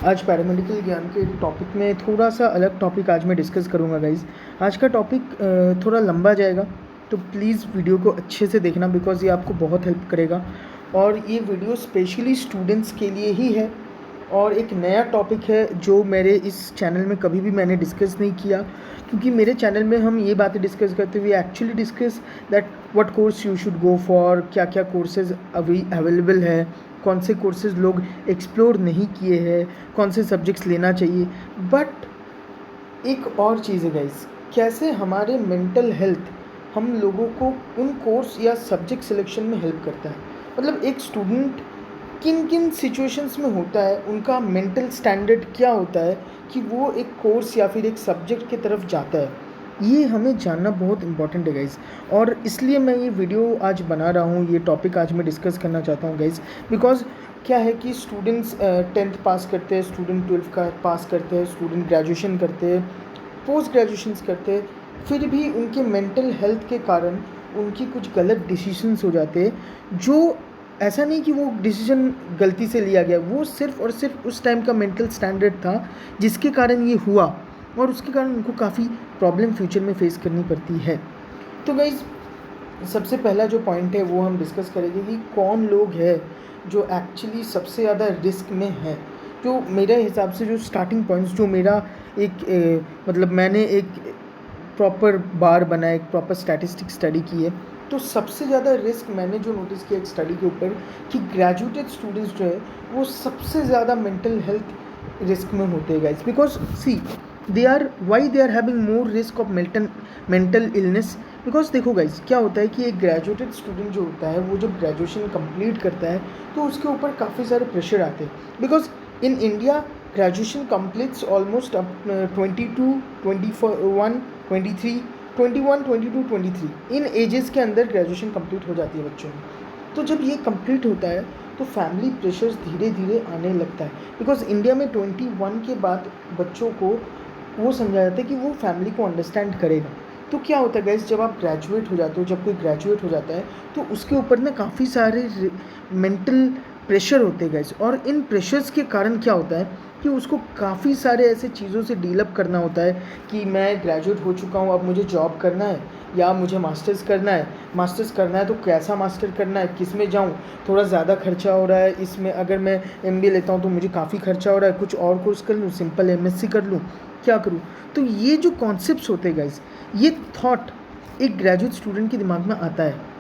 आज पैरामेडिकल ज्ञान के टॉपिक में थोड़ा सा अलग टॉपिक आज मैं डिस्कस करूँगा गाइज़। आज का टॉपिक थोड़ा लंबा जाएगा, तो प्लीज़ वीडियो को अच्छे से देखना बिकॉज़ ये आपको बहुत हेल्प करेगा। और ये वीडियो स्पेशली स्टूडेंट्स के लिए ही है और एक नया टॉपिक है जो मेरे इस चैनल में कभी भी मैंने डिस्कस नहीं किया, क्योंकि मेरे चैनल में हम ये बातें डिस्कस करते हुए actually discuss that what course you should go for, क्या क्या कोर्सेज अभी अवेलेबल है, कौन से कोर्सेज लोग एक्सप्लोर नहीं किए हैं, कौन से सब्जेक्ट्स लेना चाहिए। बट एक और चीज़ है गाइस, कैसे हमारे मेंटल हेल्थ हम लोगों को उन कोर्स या सब्जेक्ट सिलेक्शन में हेल्प करता है। मतलब एक स्टूडेंट किन किन सिचुएशंस में होता है, उनका मेंटल स्टैंडर्ड क्या होता है कि वो एक कोर्स या फिर एक सब्जेक्ट की तरफ जाता है, ये हमें जानना बहुत इंपॉर्टेंट है गाइज़। और इसलिए मैं ये वीडियो आज बना रहा हूँ, ये टॉपिक आज मैं डिस्कस करना चाहता हूँ गाइज़। बिकॉज क्या है कि स्टूडेंट्स 10th पास करते हैं, स्टूडेंट 12th का पास करते हैं, स्टूडेंट ग्रेजुएशन करते हैं, पोस्ट ग्रेजुएशंस करते हैं, फिर भी उनके मेंटल हेल्थ के कारण उनकी कुछ गलत डिसीजंस हो जाते हैं। जो ऐसा नहीं कि वो डिसीजन गलती से लिया गया, वो सिर्फ और सिर्फ उस टाइम का मेंटल स्टैंडर्ड था जिसके कारण ये हुआ, और उसके कारण उनको काफ़ी प्रॉब्लम फ्यूचर में फेस करनी पड़ती है। तो गाइज़, सबसे पहला जो पॉइंट है वो हम डिस्कस करेंगे कि कौन लोग हैं जो एक्चुअली सबसे ज़्यादा रिस्क में है। जो मेरे हिसाब से जो स्टार्टिंग पॉइंट्स, जो मेरा एक मतलब मैंने एक प्रॉपर बार बनाया, एक प्रॉपर स्टैटिस्टिक स्टडी की है, तो सबसे ज़्यादा रिस्क मैंने जो नोटिस किया एक स्टडी के ऊपर कि ग्रेजुएटेड स्टूडेंट्स जो है वो सबसे ज़्यादा मेंटल हेल्थ रिस्क में होते हैं guys. Because see they are why they are having more risk of mental illness. Because देखो गाइज, क्या होता है कि एक ग्रेजुएटेड स्टूडेंट जो होता है वो जब ग्रेजुएशन कंप्लीट करता है तो उसके ऊपर काफ़ी सारे प्रेशर आते हैं। Because in India graduation completes almost 22, 21, 23, 21, 22, 23 in ages के अंदर ग्रेजुएशन कंप्लीट हो जाती है बच्चों में। तो जब ये कंप्लीट होता है तो फैमिली प्रेशर्स धीरे धीरे आने लगता है। बिकॉज इंडिया में 21 के बाद बच्चों को वो समझा जाता है कि वो फैमिली को अंडरस्टैंड करेगा। तो क्या होता है गाइस, जब आप ग्रेजुएट हो जाते हो, जब कोई ग्रेजुएट हो जाता है तो उसके ऊपर ना काफ़ी सारे मेंटल प्रेशर होते हैं गाइस। और इन प्रेशर्स के कारण क्या होता है कि उसको काफ़ी सारे ऐसे चीज़ों से डील अप करना होता है कि मैं ग्रेजुएट हो चुका हूँ, अब मुझे जॉब करना है या मुझे मास्टर्स करना है। मास्टर्स करना है तो कैसा मास्टर करना है, किस में जाऊँ, थोड़ा ज़्यादा खर्चा हो रहा है इसमें, अगर मैं MBA लेता हूँ तो मुझे काफ़ी खर्चा हो रहा है, कुछ और कोर्स कर लूँ, सिंपल MSc कर लूँ, क्या करूँ। तो ये जो कॉन्सेप्ट्स होते हैं गाइस, ये थॉट एक ग्रेजुएट स्टूडेंट के दिमाग में आता है,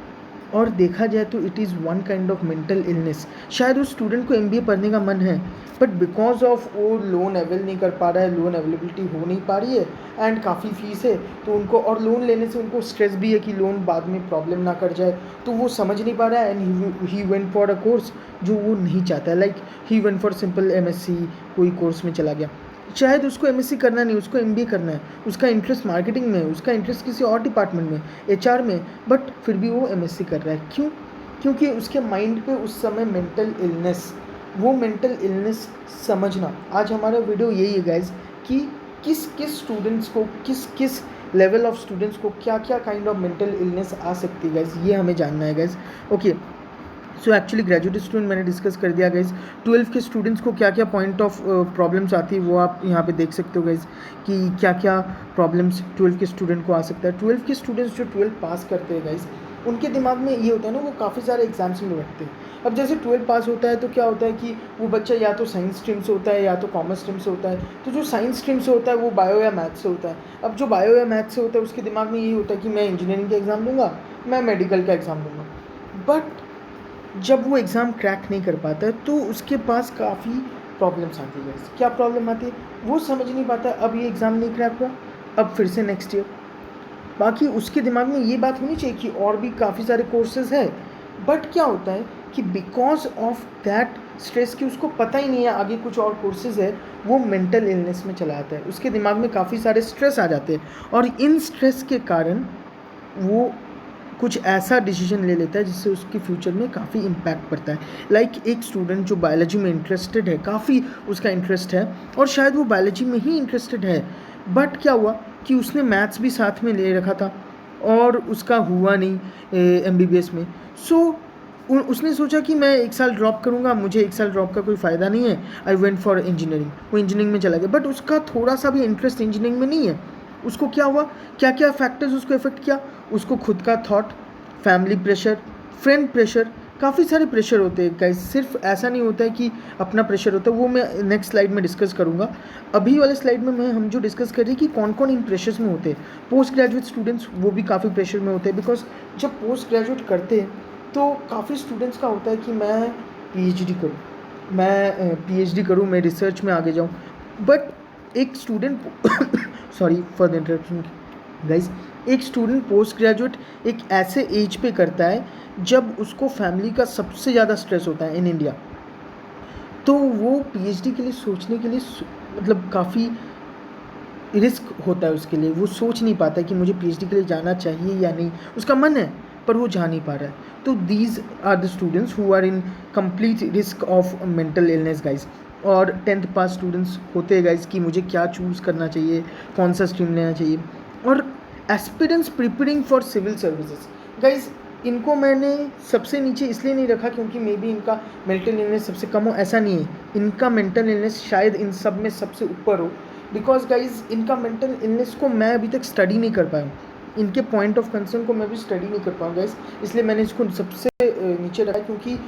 और देखा जाए तो it is one kind of mental illness. शायद उस स्टूडेंट को MBA पढ़ने का मन है, बट बिकॉज ऑफ वो लोन अवेल नहीं कर पा रहा है, लोन अवेलेबिलिटी हो नहीं पा रही है एंड काफ़ी फीस है, तो उनको, और लोन लेने से उनको स्ट्रेस भी है कि लोन बाद में प्रॉब्लम ना कर जाए, तो वो समझ नहीं पा रहा है and he went for a course जो वो नहीं चाहता है। Like he went for simple MSc, कोई कोर्स में चला गया। शायद उसको MSc करना नहीं, उसको MBA करना है, उसका इंटरेस्ट मार्केटिंग में है, उसका इंटरेस्ट किसी और डिपार्टमेंट में, HR में, बट फिर भी वो MSc कर रहा है। क्यों? क्योंकि उसके माइंड पे उस समय मेंटल इलनेस, वो मेंटल इलनेस समझना। आज हमारा वीडियो यही है गाइज कि किस किस स्टूडेंट्स को, किस किस लेवल ऑफ स्टूडेंट्स को क्या क्या काइंड ऑफ मेंटल इलनेस आ सकती है गाइज, ये हमें जानना है guys. Okay, so actually graduate student मैंने डिस्कस कर दिया गाइज। 12th के स्टूडेंट्स को क्या क्या पॉइंट ऑफ प्रॉब्लम्स आती है वो आप यहाँ पे देख सकते हो गाइज कि क्या क्या प्रॉब्लम्स 12th के स्टूडेंट को आ सकता है। 12th के स्टूडेंट्स जो 12th पास करते हैं गाइज, उनके दिमाग में ये होता है ना, वो काफ़ी सारे एग्जाम्स में बैठते हैं। अब जैसे 12th पास होता है तो क्या होता है कि वो बच्चा या तो साइंस स्ट्रीम से होता है या तो कॉमर्स स्ट्रीम से होता है। तो जो साइंस स्ट्रीम से होता है वो बायो या मैथ से होता है। अब जो बायो या मैथ से होता है उसके दिमाग में यही होता है कि मैं इंजीनियरिंग का एग्ज़ाम दूंगा, मैं मेडिकल का एग्ज़ाम दूंगा। बट जब वो एग्ज़ाम क्रैक नहीं कर पाता है तो उसके पास काफ़ी प्रॉब्लम्स आती है। क्या प्रॉब्लम आती है, वो समझ नहीं पाता अब ये एग्ज़ाम नहीं क्रैक हुआ, अब फिर से नेक्स्ट ईयर। बाकी उसके दिमाग में ये बात होनी चाहिए कि और भी काफ़ी सारे कोर्सेज है, बट क्या होता है कि बिकॉज ऑफ दैट स्ट्रेस की उसको पता ही नहीं है आगे कुछ और कोर्सेज है, वो मेंटल इलनेस में चला आता है। उसके दिमाग में काफ़ी सारे स्ट्रेस आ जाते हैं और इन स्ट्रेस के कारण वो कुछ ऐसा डिसीजन ले लेता है जिससे उसके फ्यूचर में काफ़ी इम्पैक्ट पड़ता है। लाइक एक स्टूडेंट जो बायोलॉजी में इंटरेस्टेड है, काफ़ी उसका इंटरेस्ट है और शायद वो बायोलॉजी में ही इंटरेस्टेड है, बट क्या हुआ कि उसने मैथ्स भी साथ में ले रखा था और उसका हुआ नहीं MBBS में। सो उसने सोचा कि मैं 1 साल ड्रॉप करूँगा, मुझे 1 साल ड्रॉप का कोई फ़ायदा नहीं है, आई वेंट फॉर इंजीनियरिंग। वो इंजीनियरिंग में चला गया, बट उसका थोड़ा सा भी इंटरेस्ट इंजीनियरिंग में नहीं है। उसको क्या हुआ, क्या क्या फैक्टर्स उसको इफेक्ट किया, उसको खुद का thought, family pressure, friend pressure, काफ़ी सारे प्रेशर होते हैं गाइस, सिर्फ ऐसा नहीं होता है कि अपना प्रेशर होता है, वो मैं नेक्स्ट स्लाइड में डिस्कस करूँगा। अभी वाले स्लाइड में हम जो डिस्कस कर रहे हैं कि कौन कौन इन प्रेशर्स में होते हैं। पोस्ट ग्रेजुएट स्टूडेंट्स वो भी काफ़ी प्रेशर में होते हैं, बिकॉज जब पोस्ट ग्रेजुएट करते हैं तो काफ़ी स्टूडेंट्स का होता है कि मैं पीएचडी करूँ, मैं रिसर्च में आगे जाऊँ, बट एक student sorry for the interruption guys, एक स्टूडेंट पोस्ट ग्रेजुएट एक ऐसे एज पे करता है जब उसको फैमिली का सबसे ज़्यादा स्ट्रेस होता है इन इंडिया। तो वो पीएचडी के लिए सोचने के लिए मतलब काफ़ी रिस्क होता है उसके लिए, वो सोच नहीं पाता कि मुझे पीएचडी के लिए जाना चाहिए या नहीं, उसका मन है पर वो जा नहीं पा रहा है। तो these are the students who are in complete risk of mental illness guys. और 10th पास स्टूडेंट्स होते हैं गाइज कि मुझे क्या चूज़ करना चाहिए, कौन सा स्ट्रीम लेना चाहिए। और aspirants preparing for civil services guys, इनको मैंने सबसे नीचे इसलिए नहीं रखा क्योंकि मे बी इनका मेंटल इलनेस सबसे कम हो, ऐसा नहीं है। इनका मेंटल इलनेस शायद इन सब में सबसे ऊपर हो, बिकॉज गाइज इनका मेंटल इलनेस को मैं अभी तक स्टडी नहीं कर पाया हूँ, इनके पॉइंट ऑफ कंसर्न को मैं भी स्टडी नहीं कर पाऊँ गाइज, इसलिए मैंने इसको सबसे नीचे रखा, क्योंकि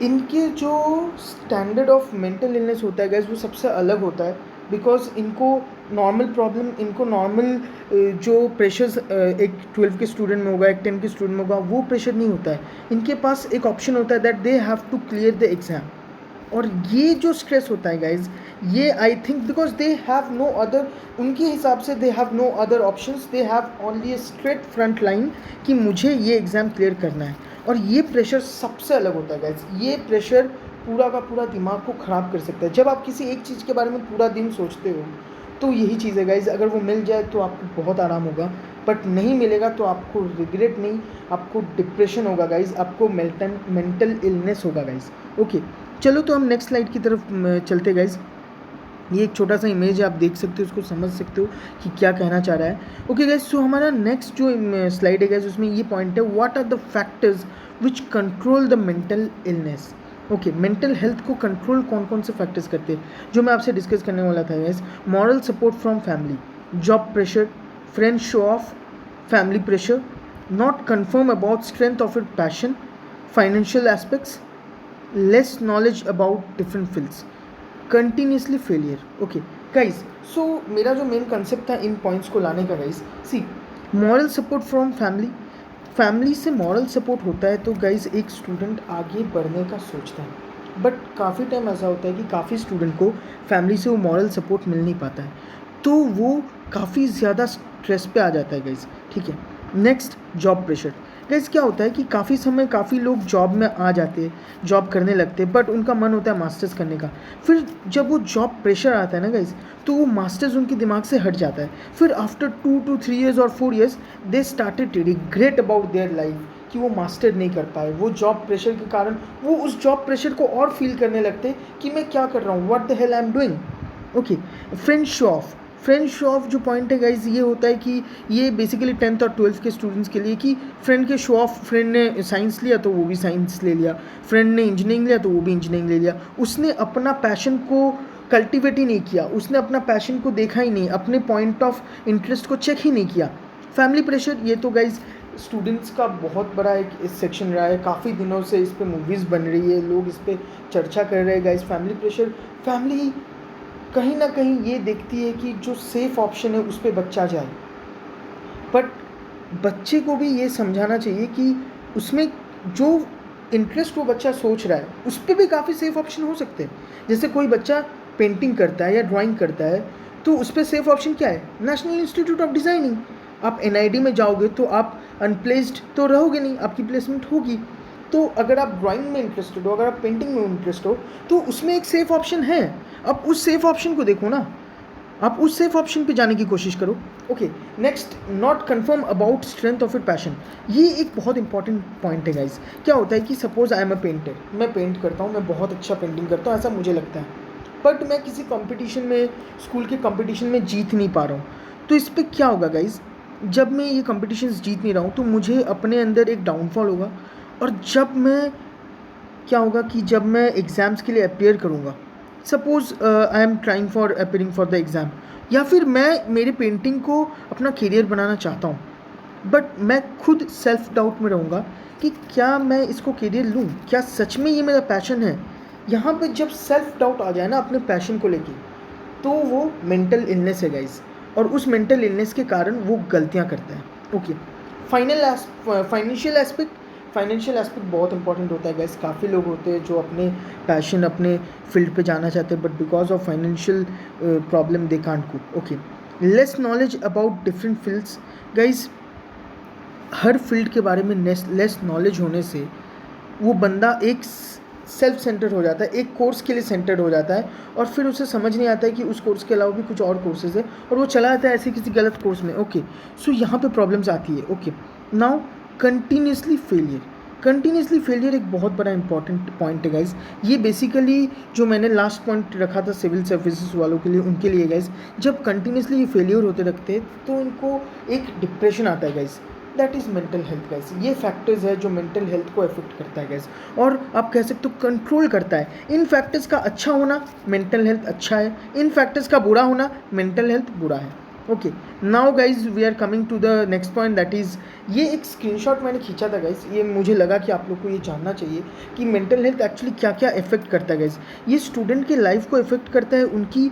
इनके जो स्टैंडर्ड ऑफ मेंटल इलनेस होता है गाइज वो सबसे अलग होता है। बिकॉज इनको नॉर्मल प्रॉब्लम, इनको नॉर्मल जो प्रेशर्स एक 12 के स्टूडेंट में होगा, एक 10 के स्टूडेंट में होगा, वो प्रेशर नहीं होता है। इनके पास एक ऑप्शन होता है that they have to clear the exam. और ये जो स्ट्रेस होता है गाइज, ये I think because they have no other, उनके हिसाब से they have no other options, they have only a straight front line कि मुझे ये एग्ज़ाम क्लियर करना है। और ये प्रेशर सबसे अलग होता है गाइज, ये प्रेशर पूरा का पूरा दिमाग को ख़राब कर सकता है। जब आप किसी एक चीज़ के बारे में पूरा दिन सोचते हो तो यही चीज़ है गाइज, अगर वो मिल जाए तो आपको बहुत आराम होगा, बट नहीं मिलेगा तो आपको रिग्रेट नहीं, आपको डिप्रेशन होगा गाइज, आपको मेंटल इलनेस होगा गाइज। ओके, चलो तो हम नेक्स्ट स्लाइड की तरफ चलते गाइज। ये एक छोटा सा इमेज है, आप देख सकते हो, उसको समझ सकते हो कि क्या कहना चाह रहा है। ओके गाइज, सो हमारा नेक्स्ट जो स्लाइड है गाइज, उसमें ये पॉइंट है, what are the factors which control the mental illness. Okay, mental health को कंट्रोल कौन कौन से फैक्टर्स करते हैं, जो मैं आपसे डिस्कस करने वाला था guys. Moral support from family, job pressure, friend show off, family pressure, not confirm about strength of it passion, financial aspects, less knowledge about different fields, continuously failure. Okay guys, so मेरा जो main concept था इन points को लाने का guys, see moral support from family, family से moral support होता है तो गाइज एक स्टूडेंट आगे बढ़ने का सोचता है, बट काफ़ी टाइम ऐसा होता है कि काफ़ी स्टूडेंट को फैमिली से वो मॉरल सपोर्ट मिल नहीं पाता है, तो वो काफ़ी ज़्यादा स्ट्रेस पे आ जाता है गाइज। ठीक है, नेक्स्ट जॉब प्रेशर। गाइज क्या होता है कि काफ़ी समय काफ़ी लोग जॉब में आ जाते हैं, जॉब करने लगते हैं, बट उनका मन होता है मास्टर्स करने का। फिर जब वो जॉब प्रेशर आता है ना गाइज, तो वो मास्टर्स उनके दिमाग से हट जाता है। फिर आफ्टर 2 to 3 years और 4 years they started to regret about their life कि वो मास्टर नहीं कर पाए। वो जॉब प्रेशर के कारण वो उस जॉब प्रेशर को और फील करने लगते हैं कि मैं क्या कर रहा हूँ, what the hell I am doing. Okay, friend show of. Friend show of जो पॉइंट है गाइज, ये होता है कि ये बेसिकली 10th और 12th के स्टूडेंट्स के लिए कि फ्रेंड के शो ऑफ, फ्रेंड ने साइंस लिया तो वो भी साइंस ले लिया, फ्रेंड ने इंजीनियरिंग लिया तो वो भी इंजीनियरिंग ले लिया, उसने अपना पैशन को कल्टिवेट ही नहीं किया, उसने अपना पैशन को देखा ही नहीं, अपने पॉइंट ऑफ इंटरेस्ट को चेक ही नहीं किया। फैमिली प्रेशर, ये तो गाइज स्टूडेंट्स का बहुत बड़ा एक इस सेक्शन रहा है, काफ़ी दिनों से इस पर मूवीज़ बन रही है, लोग इस पर चर्चा कर रहे हैं गाइज। फैमिली प्रेशर, फैमिली कहीं ना कहीं ये देखती है कि जो सेफ़ ऑप्शन है उस पर बच्चा जाए, बट बच्चे को भी ये समझाना चाहिए कि उसमें जो इंटरेस्ट वो बच्चा सोच रहा है उस पर भी काफ़ी सेफ़ ऑप्शन हो सकते हैं। जैसे कोई बच्चा पेंटिंग करता है या ड्राइंग करता है तो उस पर सेफ़ ऑप्शन क्या है, नेशनल इंस्टीट्यूट ऑफ डिज़ाइनिंग। आप NID में जाओगे तो आप अनप्लेस्ड तो रहोगे नहीं, आपकी प्लेसमेंट होगी। तो अगर आप ड्राइंग में इंटरेस्टेड हो, अगर आप पेंटिंग में इंटरेस्ट हो, तो उसमें एक सेफ़ ऑप्शन है, आप उस सेफ़ ऑप्शन को देखो ना, आप उस सेफ ऑप्शन पे जाने की कोशिश करो। Okay, next, not confirm about strength of it passion. ये एक बहुत इंपॉर्टेंट पॉइंट है गाइज। क्या होता है कि suppose I am a painter, मैं पेंट करता हूँ, मैं बहुत अच्छा पेंटिंग करता हूँ, ऐसा मुझे लगता है, बट मैं किसी कंपटीशन में, स्कूल के कंपटीशन में जीत नहीं पा रहा हूँ। तो इस पर क्या होगा गाइज, जब मैं ये कंपटीशंस जीत नहीं रहा हूँ तो मुझे अपने अंदर एक डाउनफॉल होगा और जब मैं क्या होगा कि जब मैं एग्ज़ाम्स के लिए अपेयर करूँगा, suppose I am trying for appearing for the exam, या फिर मैं मेरे पेंटिंग को अपना करियर बनाना चाहता हूँ, बट मैं खुद सेल्फ डाउट में रहूँगा कि क्या मैं इसको करियर लूँ, क्या सच में ये मेरा पैशन है। यहाँ पे जब सेल्फ डाउट आ जाए ना अपने पैशन को लेके, तो वो मेंटल इलनेस है गाइस, और उस मेंटल इलनेस के कारण वो गलतियाँ करता है। ओके, फाइनेंशियल एस्पेक्ट बहुत इंपॉर्टेंट होता है गाइस। काफ़ी लोग होते हैं जो अपने पैशन, अपने फील्ड पे जाना चाहते हैं, but because of financial problem they can't go. Okay, less knowledge about different fields guys. Her field के बारे में लेस नॉलेज होने से वो बंदा एक सेल्फ सेंटर्ड हो जाता है, एक कोर्स के लिए सेंटर्ड हो जाता है, और फिर उसे समझ नहीं आता है कि उस कोर्स के अलावा भी कुछ और कोर्सेज है, और वो चला जाता है ऐसे किसी गलत कोर्स में। ओके, सो यहाँ पे प्रॉब्लम्स आती है। ओके, नाउ कंटिन्यूसली फेलियर एक बहुत बड़ा इंपॉर्टेंट पॉइंट है गाइज। ये बेसिकली जो मैंने लास्ट पॉइंट रखा था सिविल सर्विसेज वालों के लिए, उनके लिए गाइज, जब कंटिन्यूसली ये फेलियर होते रखते हैं तो इनको एक डिप्रेशन आता है guys. That is mental health guys. ये फैक्टर्स है जो मेंटल हेल्थ को अफेक्ट करता है गाइज, और आप कह सकते हो कंट्रोल करता है। इन फैक्टर्स का अच्छा होना मेंटल हेल्थ अच्छा है, इन फैक्टर्स का बुरा होना मेंटल हेल्थ बुरा है। Okay, now guys we are coming to the next point, that is, ये एक स्क्रीनशॉट मैंने खींचा था गाइज, ये मुझे लगा कि आप लोग को ये जानना चाहिए कि मेंटल हेल्थ एक्चुअली क्या क्या इफेक्ट करता है गाइज। ये स्टूडेंट के लाइफ को इफेक्ट करता है, उनकी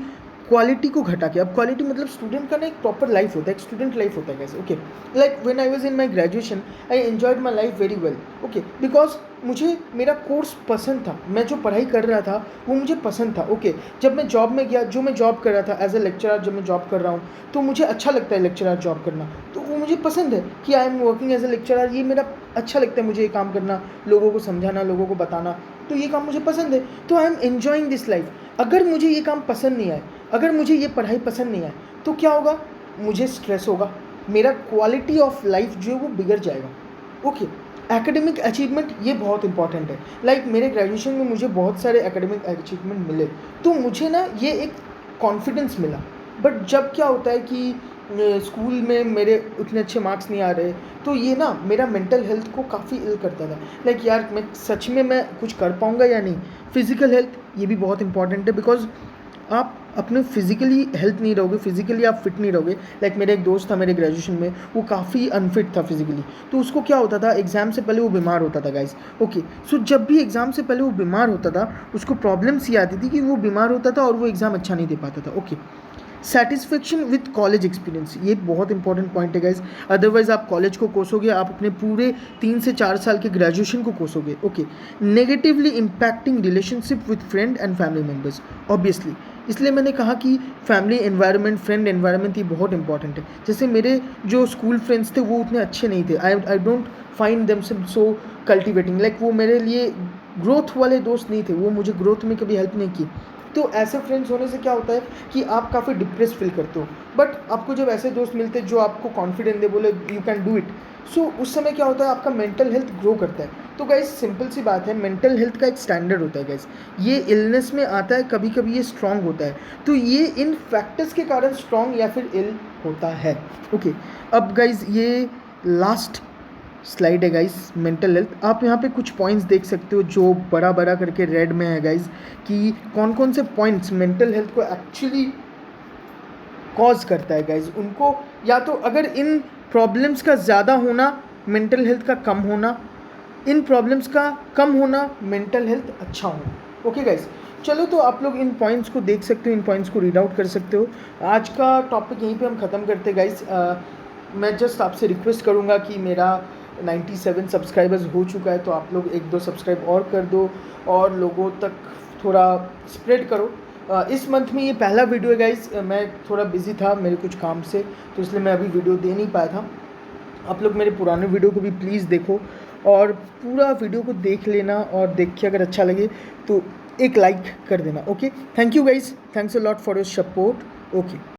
क्वालिटी को घटा के। अब क्वालिटी मतलब स्टूडेंट का ना एक प्रॉपर लाइफ होता है, एक स्टूडेंट लाइफ होता है guys. Okay, like when I was in my graduation I enjoyed my life very well. Okay, because मुझे मेरा कोर्स पसंद था, मैं जो पढ़ाई कर रहा था वो मुझे पसंद था। ओके, जब मैं जॉब में गया, जो मैं जॉब कर रहा था एज ए लेक्चरर, जब मैं जॉब कर रहा हूँ तो मुझे अच्छा लगता है लेक्चरर जॉब करना, तो वो मुझे पसंद है कि I am working as a lecturer. ये मेरा अच्छा लगता है, मुझे ये काम करना, लोगों को समझाना, लोगों को बताना, तो ये काम मुझे पसंद है, तो I am enjoying this life. अगर मुझे ये काम पसंद नहीं आए, अगर मुझे ये पढ़ाई पसंद नहीं आए, तो क्या होगा, मुझे स्ट्रेस होगा, मेरा क्वालिटी ऑफ लाइफ जो है वो बिगड़ जाएगा। ओके, एकेडमिक अचीवमेंट ये बहुत इंपॉर्टेंट है। लाइक मेरे ग्रेजुएशन में मुझे बहुत सारे एकेडमिक अचीवमेंट मिले, तो मुझे ना ये एक कॉन्फिडेंस मिला। बट जब क्या होता है कि स्कूल में मेरे उतने अच्छे मार्क्स नहीं आ रहे, तो ये ना मेरा मेंटल हेल्थ को काफ़ी इल करता था। लाइक यार मैं सच में मैं कुछ कर पाऊँगा या नहीं। फिज़िकल हेल्थ ये भी बहुत इंपॉर्टेंट है, बिकॉज आप अपने फिज़िकली हेल्थ नहीं रहोगे, फिज़िकली आप फिट नहीं रहोगे। लाइक मेरा एक दोस्त था मेरे ग्रेजुएशन में, वो काफ़ी अनफिट था फिज़िकली, तो उसको क्या होता था, एग्ज़ाम से पहले वो बीमार होता था गाइस। ओके, सो जब भी एग्ज़ाम से पहले वो बीमार होता था, उसको प्रॉब्लम्स ये आती थी कि वो बीमार होता था और वो एग्ज़ाम अच्छा नहीं दे पाता था। Okay, satisfaction with college experience ये बहुत इंपॉर्टेंट पॉइंट है गाइज। अदरवाइज आप कॉलेज को कोसोगे, आप अपने पूरे 3 से 4 साल के ग्रेजुएशन को कोसोगे। Okay, negatively impacting relationship with friend and family members, obviously. इसलिए मैंने कहा कि फैमिली एनवायरनमेंट, फ्रेंड एनवायरनमेंट ये बहुत इंपॉर्टेंट है। जैसे मेरे जो स्कूल फ्रेंड्स थे वो उतने अच्छे नहीं थे, I don't find them so cultivating. Like वो मेरे लिए ग्रोथ वाले दोस्त नहीं थे, वो मुझे ग्रोथ में कभी हेल्प नहीं की। तो ऐसे फ्रेंड्स होने से क्या होता है कि आप काफ़ी डिप्रेस फील करते हो, बट आपको जब ऐसे दोस्त मिलते हैं जो आपको कॉन्फिडेंस दे, बोले यू कैन डू इट, सो उस समय क्या होता है, आपका मेंटल हेल्थ ग्रो करता है। तो गाइस सिंपल सी बात है, मेंटल हेल्थ का एक स्टैंडर्ड होता है गाइस। ये इलनेस में आता है, कभी कभी ये स्ट्रांग होता है, तो ये इन फैक्टर्स के कारण स्ट्रांग या फिर इल होता है। ओके, अब गाइस ये लास्ट स्लाइड है गाइस, मेंटल हेल्थ। आप यहाँ पे कुछ पॉइंट्स देख सकते हो जो बड़ा बड़ा करके रेड में है गाइस, कि कौन कौन से पॉइंट्स मेंटल हेल्थ को एक्चुअली कॉज करता है गाइस। उनको या तो अगर इन प्रॉब्लम्स का ज़्यादा होना, मेंटल हेल्थ का कम होना, इन प्रॉब्लम्स का कम होना, मेंटल हेल्थ अच्छा होना। ओके गाइस, चलो तो आप लोग इन पॉइंट्स को देख सकते हो, इन पॉइंट्स को रीड आउट कर सकते हो। आज का टॉपिक यहीं पे हम ख़त्म करते हैं गाइस। मैं जस्ट आपसे रिक्वेस्ट करूँगा कि मेरा 97 सब्सक्राइबर्स हो चुका है, तो आप लोग 1-2 सब्सक्राइब और कर दो और लोगों तक थोड़ा स्प्रेड करो। इस मंथ में ये पहला वीडियो है गाइस, मैं थोड़ा बिजी था मेरे कुछ काम से, तो इसलिए मैं अभी वीडियो दे नहीं पाया था। आप लोग मेरे पुराने वीडियो को भी प्लीज़ देखो और पूरा वीडियो को देख लेना, और देख के अगर अच्छा लगे तो एक लाइक कर देना। Okay, thank you guys, thanks a lot for your support. Okay.